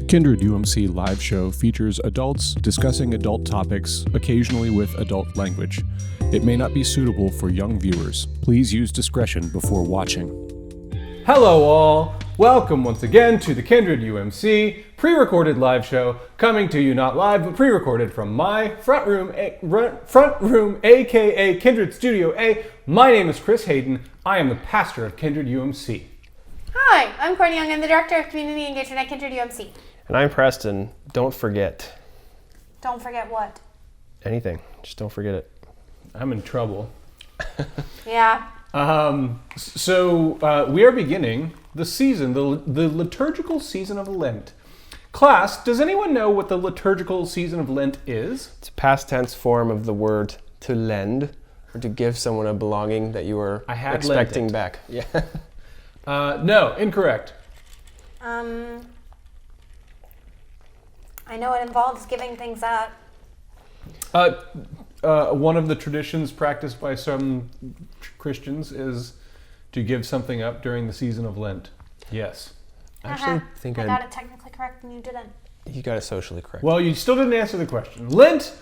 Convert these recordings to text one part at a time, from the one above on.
Kindred UMC live show features adults discussing adult topics, occasionally with adult language. It may not be suitable for young viewers. Please use discretion before watching. Hello all! Welcome once again to the Kindred UMC pre-recorded live show, coming to you not live but pre-recorded from my front room, aka Kindred Studio A. My name is Chris Hayden. I am the pastor of Kindred UMC. Hi, I'm Courtney Young. I'm the Director of Community Engagement at Kindred UMC. And I'm Preston. Don't forget. Don't forget what? Anything. Just don't forget it. I'm in trouble. Yeah. So we are beginning the season, the liturgical season of Lent. Class, does anyone know what the liturgical season of Lent is? It's a past tense form of the word to lend, or to give someone a belonging that you were expecting back. Yeah. No, incorrect. I know it involves giving things up. One of the traditions practiced by some Christians is to give something up during the season of Lent. Yes. I actually think I got it technically correct and you didn't. You got it socially correct. Well, you still didn't answer the question. Lent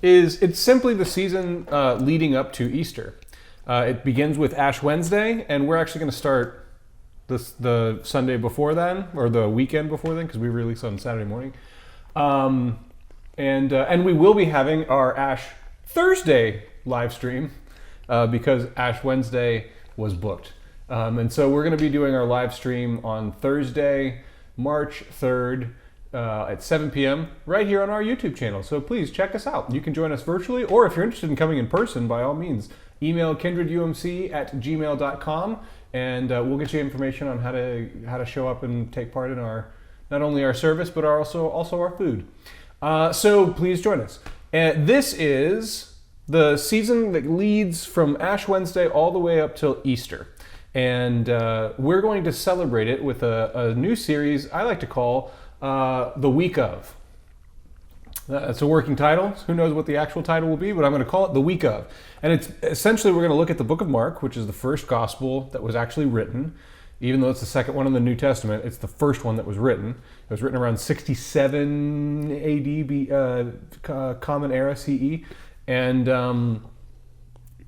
it's simply the season leading up to Easter. It begins with Ash Wednesday, and we're actually going to start the Sunday before then, or the weekend before then, because we release on Saturday morning. And we will be having our Ash Thursday live stream because Ash Wednesday was booked. And so we're going to be doing our live stream on Thursday, March 3rd at 7 p.m. right here on our YouTube channel. So please check us out. You can join us virtually, or if you're interested in coming in person, by all means, email kindredumc@gmail.com, and we'll get you information on how to show up and take part in our not only our service, but also our food. So please join us. This is the season that leads from Ash Wednesday all the way up till Easter. And we're going to celebrate it with a new series I like to call The Week Of. That's a working title. Who knows what the actual title will be, but I'm going to call it The Week Of. And it's essentially we're going to look at the book of Mark, which is the first gospel that was actually written. Even though it's the second one in the New Testament, it's the first one that was written. It was written around 67 AD, Common Era CE, and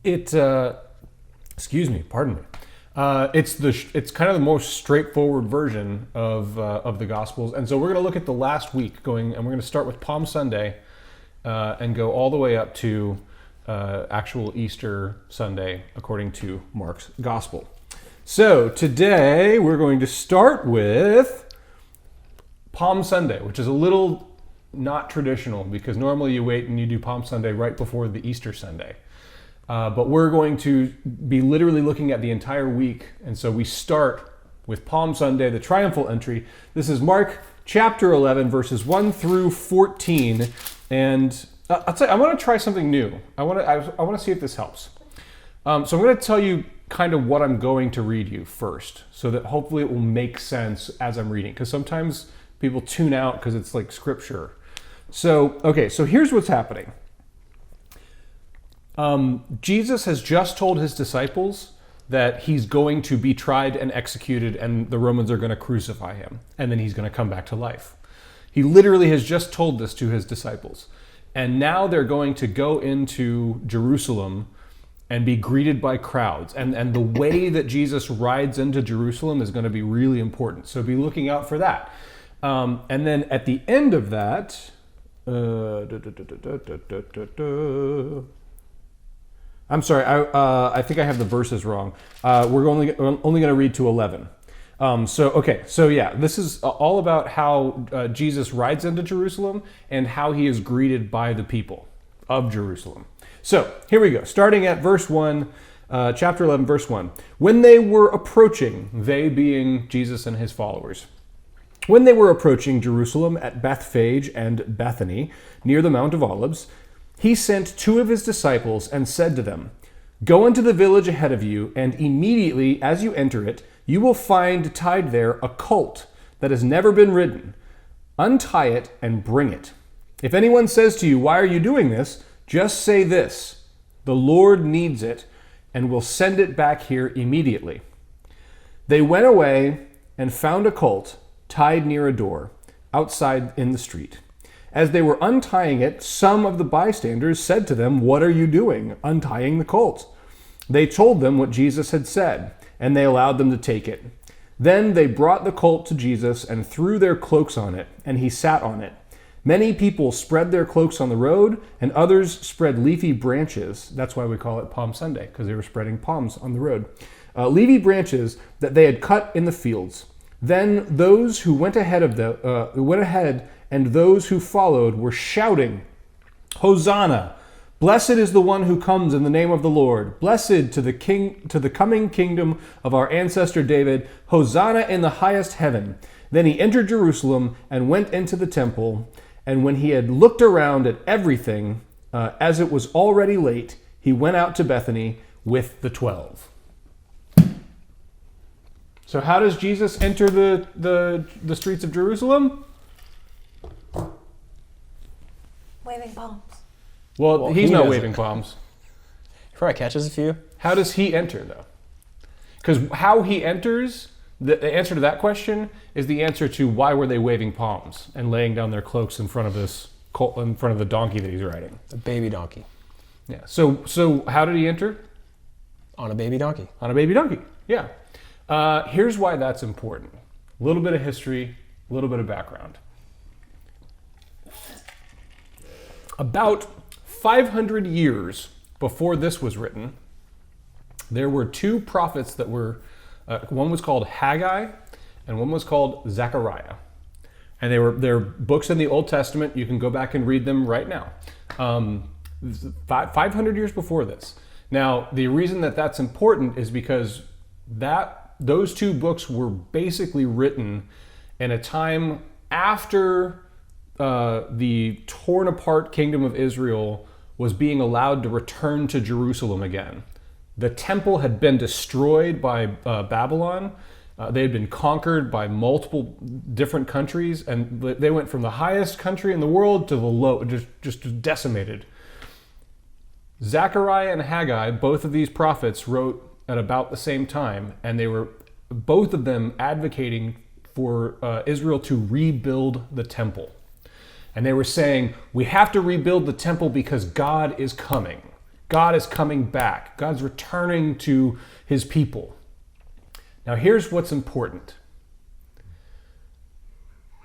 it's kind of the most straightforward version of the Gospels. And so we're going to look at the last week, and we're going to start with Palm Sunday and go all the way up to actual Easter Sunday, according to Mark's Gospel. So today we're going to start with Palm Sunday, which is a little not traditional because normally you wait and you do Palm Sunday right before the Easter Sunday. But we're going to be literally looking at the entire week. And so we start with Palm Sunday, the triumphal entry. This is Mark chapter 11, verses 1 through 14. And I'll tell you, I want to try something new. I want to see if this helps. So I'm going to tell you kind of what I'm going to read you first, so that hopefully it will make sense as I'm reading, because sometimes people tune out because it's like scripture. So here's what's happening. Jesus has just told his disciples that he's going to be tried and executed, and the Romans are going to crucify him, and then he's going to come back to life. He literally has just told this to his disciples, and now they're going to go into Jerusalem and be greeted by crowds. And the way that Jesus rides into Jerusalem is going to be really important. So be looking out for that. And then at the end of that, I'm sorry, I think I have the verses wrong. We're only going to read to 11. This is all about how Jesus rides into Jerusalem and how he is greeted by the people of Jerusalem. So here we go, starting at verse 1, chapter 11, verse 1. When they were approaching, they being Jesus and his followers, when they were approaching Jerusalem at Bethphage and Bethany, near the Mount of Olives, he sent two of his disciples and said to them, "Go into the village ahead of you, and immediately as you enter it, you will find tied there a colt that has never been ridden. Untie it and bring it. If anyone says to you, 'Why are you doing this?' just say this, 'The Lord needs it, and will send it back here immediately.'" They went away and found a colt tied near a door, outside in the street. As they were untying it, some of the bystanders said to them, "What are you doing, untying the colt?" They told them what Jesus had said, and they allowed them to take it. Then they brought the colt to Jesus and threw their cloaks on it, and he sat on it. Many people spread their cloaks on the road, and others spread leafy branches. That's why we call it Palm Sunday, because they were spreading palms on the road. Leafy branches that they had cut in the fields. Then those who went ahead and those who followed were shouting, "Hosanna! Blessed is the one who comes in the name of the Lord. Blessed to the coming kingdom of our ancestor David. Hosanna in the highest heaven." Then he entered Jerusalem and went into the temple. And when he had looked around at everything, as it was already late, he went out to Bethany with the 12. So how does Jesus enter the streets of Jerusalem? Waving palms. Well, he's not waving palms. He probably catches a few. How does he enter, though? Because how he enters, the answer to that question is the answer to why were they waving palms and laying down their cloaks in front of this colt, in front of the donkey that he's riding. A baby donkey. Yeah. So how did he enter? On a baby donkey. On a baby donkey. Yeah. Here's why that's important. A little bit of history, a little bit of background. About 500 years before this was written, there were two prophets that were, one was called Haggai and one was called Zechariah. And they're books in the Old Testament. You can go back and read them right now. 500 years before this. Now, the reason that that's important is because those two books were basically written in a time after the torn apart kingdom of Israel was being allowed to return to Jerusalem again. The temple had been destroyed by Babylon. They had been conquered by multiple different countries, and they went from the highest country in the world to the low, just decimated. Zechariah and Haggai, both of these prophets, wrote at about the same time, and they were both of them advocating for Israel to rebuild the temple. And they were saying, we have to rebuild the temple because God is coming. God is coming back. God's returning to his people. Now here's what's important.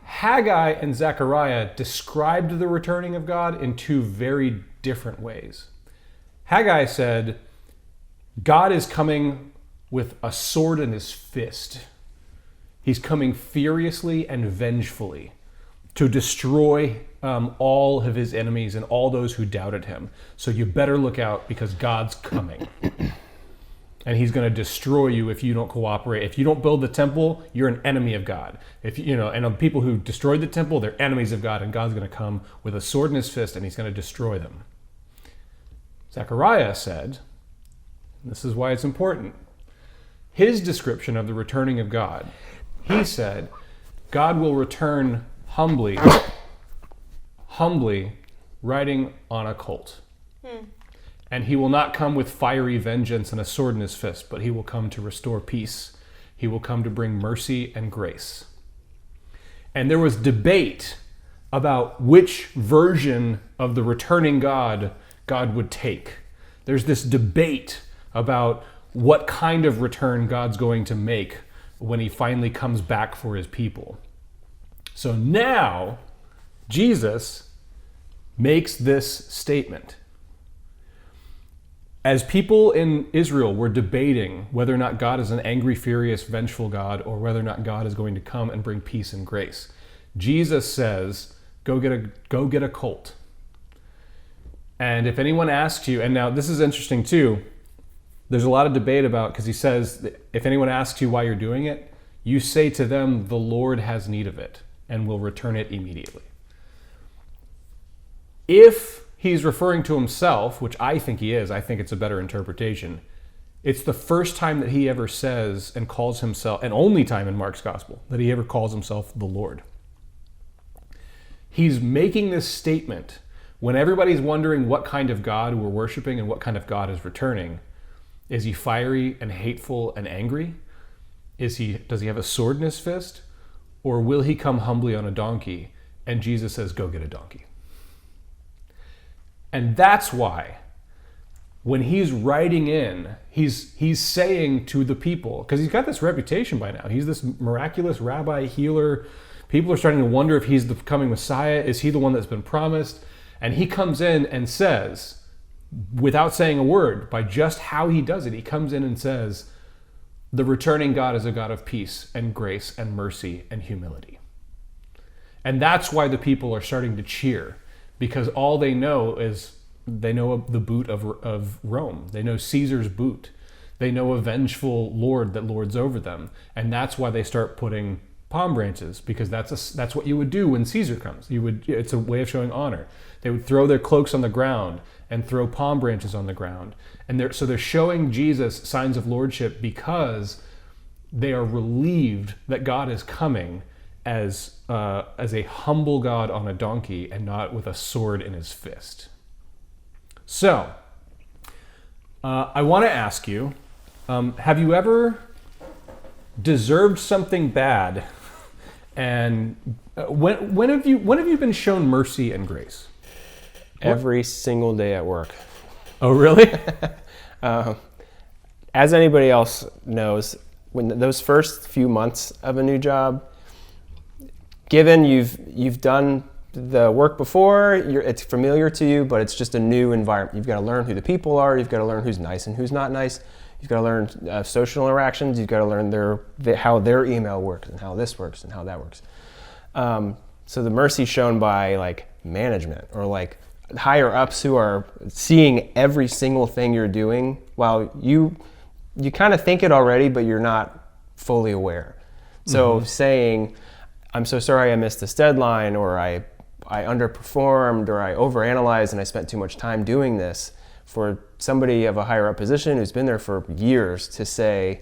Haggai and Zechariah described the returning of God in two very different ways. Haggai said, God is coming with a sword in his fist. He's coming furiously and vengefully to destroy all of his enemies and all those who doubted him. So you better look out because God's coming. And he's going to destroy you if you don't cooperate. If you don't build the temple, you're an enemy of God. And people who destroyed the temple, they're enemies of God, and God's going to come with a sword in his fist and he's going to destroy them. Zechariah said, this is why it's important, his description of the returning of God, he said, God will return humbly riding on a colt. And he will not come with fiery vengeance and a sword in his fist, but he will come to restore peace. He will come to bring mercy and grace. And there was debate about which version of the returning God would take. There's this debate about what kind of return God's going to make when he finally comes back for his people. So now, Jesus makes this statement. As people in Israel were debating whether or not God is an angry, furious, vengeful God, or whether or not God is going to come and bring peace and grace, Jesus says, go get a colt. And if anyone asks you, and now this is interesting too, there's a lot of debate about, because he says, if anyone asks you why you're doing it, you say to them, the Lord has need of it and will return it immediately. If he's referring to himself, which I think he is, I think it's a better interpretation, it's the first time that he ever says and calls himself, and only time in Mark's gospel, that he ever calls himself the Lord. He's making this statement when everybody's wondering what kind of God we're worshiping and what kind of God is returning. Is he fiery and hateful and angry? Does he have a sword in his fist? or will he come humbly on a donkey? And Jesus says, go get a donkey. And that's why when he's riding in, he's saying to the people, because he's got this reputation by now. He's this miraculous rabbi, healer. People are starting to wonder if he's the coming Messiah. Is he the one that's been promised? And he comes in and says, without saying a word, by just how he does it, he comes in and says, the returning God is a God of peace and grace and mercy and humility. And that's why the people are starting to cheer, because all they know is they know the boot of Rome. They know Caesar's boot. They know a vengeful Lord that lords over them. And that's why they start putting palm branches, because that's what you would do when Caesar comes. It's a way of showing honor. They would throw their cloaks on the ground and throw palm branches on the ground. And they're showing Jesus signs of lordship because they are relieved that God is coming as a humble God on a donkey and not with a sword in his fist. So, I want to ask you, have you ever deserved something bad? And when have you been shown mercy and grace? Every single day at work. Oh, really? As anybody else knows, when those first few months of a new job, given you've done the work before, it's familiar to you, but it's just a new environment. You've got to learn who the people are. You've got to learn who's nice and who's not nice. You've got to learn social interactions. You've got to learn how their email works and how this works and how that works. So the mercy shown by like management or like higher ups who are seeing every single thing you're doing while you kind of think it already, but you're not fully aware. So saying, I'm so sorry I missed this deadline, or I underperformed, or I overanalyzed and I spent too much time doing this, for somebody of a higher up position who's been there for years to say,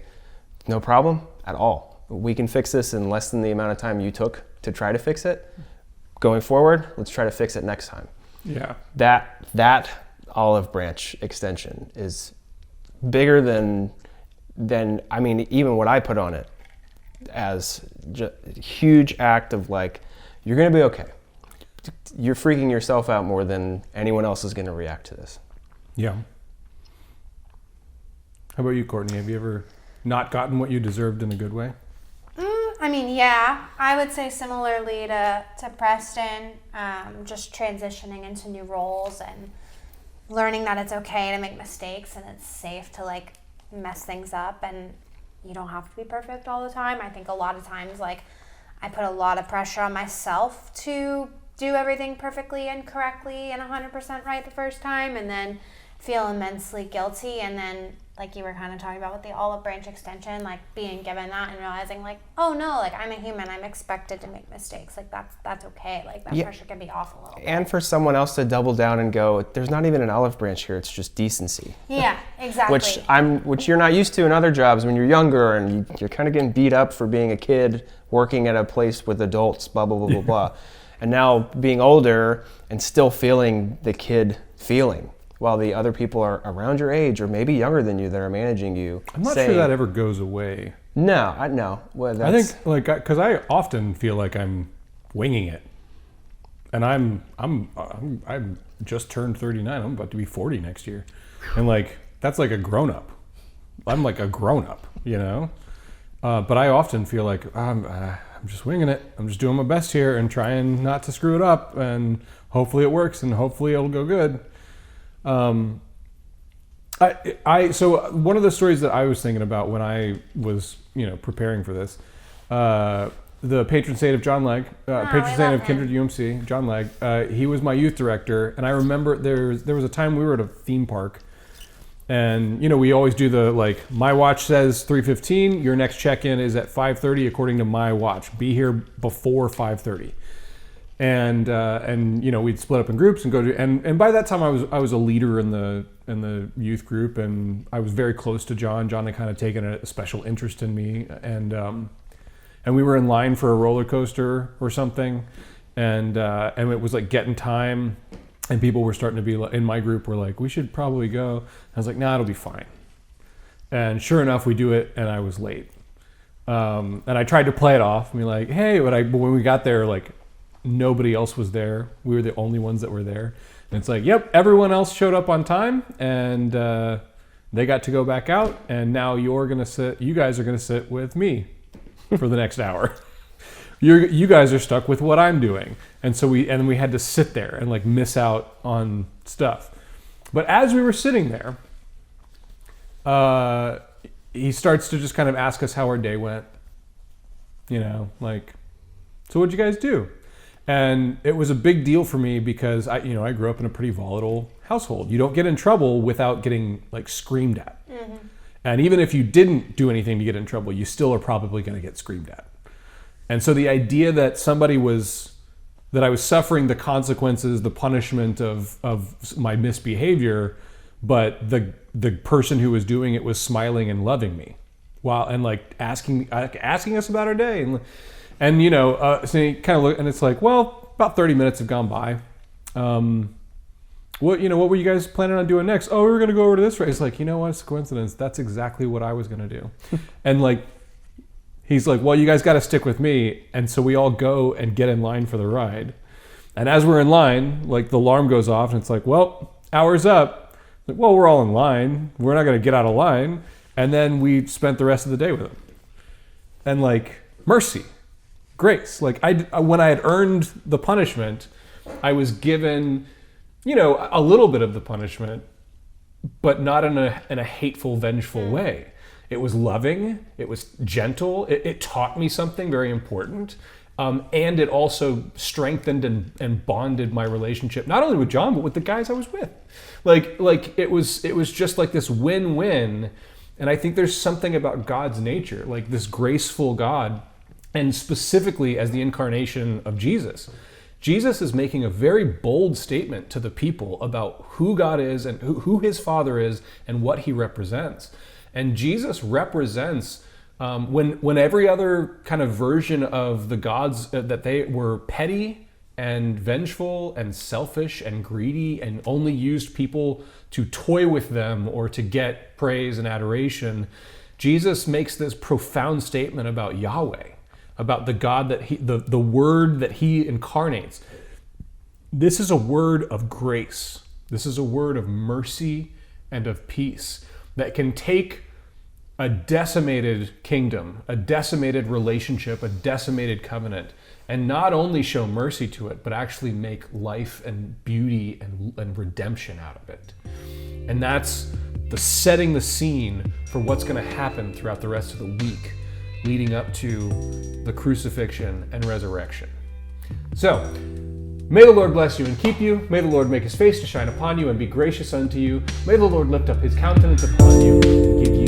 no problem at all. We can fix this in less than the amount of time you took to try to fix it. Going forward, let's try to fix it next time. Yeah. That olive branch extension is bigger than I mean, even what I put on it, as just a huge act of like, you're going to be okay. You're freaking yourself out more than anyone else is going to react to this. Yeah. How about you, Courtney? Have you ever not gotten what you deserved in a good way? I mean, yeah, I would say similarly to Preston, just transitioning into new roles and learning that it's okay to make mistakes and it's safe to like mess things up, and you don't have to be perfect all the time. I think a lot of times, like, I put a lot of pressure on myself to do everything perfectly and correctly and 100% right the first time, and then feel immensely guilty. And then, like you were kind of talking about with the olive branch extension, like being given that and realizing like, oh no, like I'm a human, I'm expected to make mistakes. Like that's okay. Like that pressure can be off a little bit. And for someone else to double down and go, there's not even an olive branch here, it's just decency. Yeah, exactly. Which you're not used to in other jobs when you're younger and you're kind of getting beat up for being a kid working at a place with adults, blah, blah, blah, blah, blah. And now being older and still feeling the kid feeling, while the other people are around your age or maybe younger than you that are managing you. I'm not sure that ever goes away. No. Well, I think because I often feel like I'm winging it, and I'm just turned 39. I'm about to be 40 next year, and like that's like a grown up. I'm like a grown up, you know. But I often feel like I'm just winging it. I'm just doing my best here and trying not to screw it up, and hopefully it works and hopefully it'll go good. So one of the stories that I was thinking about when I was, preparing for this, the patron saint of John Legg, patron saint of Kindred UMC, John Legg, he was my youth director. And I remember there was a time we were at a theme park, and, we always do the, like, my watch says 3:15, your next check-in is at 5:30 according to my watch. Be here before 5:30. And we'd split up in groups and go to, and by that time I was a leader in the youth group, and I was very close to John. John had kind of taken a special interest in me, and we were in line for a roller coaster or something, and it was like getting time, and people were starting to be in my group were like, we should probably go. I was like, nah, it'll be fine. And sure enough, we do it, and I was late. And I tried to play it off and be like, hey, but when we got there, like nobody else was there. We were the only ones that were there. And it's like, yep, everyone else showed up on time and they got to go back out. And now you guys are going to sit with me for the next hour. You guys are stuck with what I'm doing. And so we had to sit there and like miss out on stuff. But as we were sitting there, he starts to just kind of ask us how our day went. You know, like, so what'd you guys do? And it was a big deal for me because I grew up in a pretty volatile household. You don't get in trouble without getting like screamed at. Mm-hmm. And even if you didn't do anything to get in trouble, you still are probably going to get screamed at. And so the idea that I was suffering the consequences, the punishment of my misbehavior, but the person who was doing it was smiling and loving me, and like asking us about our day, and so you kind of look, and it's like, well, about 30 minutes have gone by. What were you guys planning on doing next? Oh, we were going to go over to this race. Like, you know what? It's a coincidence. That's exactly what I was going to do. And like, he's like, well, you guys got to stick with me. And so we all go and get in line for the ride. And as we're in line, like the alarm goes off and it's like, well, hour's up. Like, well, we're all in line. We're not going to get out of line. And then we spent the rest of the day with him. And like, mercy, grace. Like when I had earned the punishment, I was given, a little bit of the punishment, but not in a hateful, vengeful way. It was loving. It was gentle. It taught me something very important. And it also strengthened and bonded my relationship, not only with John, but with the guys I was with. Like it was just like this win-win. And I think there's something about God's nature, like this graceful God, and specifically as the incarnation of Jesus. Jesus is making a very bold statement to the people about who God is and who his Father is and what he represents. And Jesus represents, when every other kind of version of the gods, that they were petty and vengeful and selfish and greedy and only used people to toy with them or to get praise and adoration, Jesus makes this profound statement about Yahweh, about the God that the word that he incarnates. This is a word of grace. This is a word of mercy and of peace that can take a decimated kingdom, a decimated relationship, a decimated covenant, and not only show mercy to it, but actually make life and beauty and redemption out of it. And that's the setting the scene for what's going to happen throughout the rest of the week, leading up to the crucifixion and resurrection. So, may the Lord bless you and keep you. May the Lord make his face to shine upon you and be gracious unto you. May the Lord lift up his countenance upon you and give you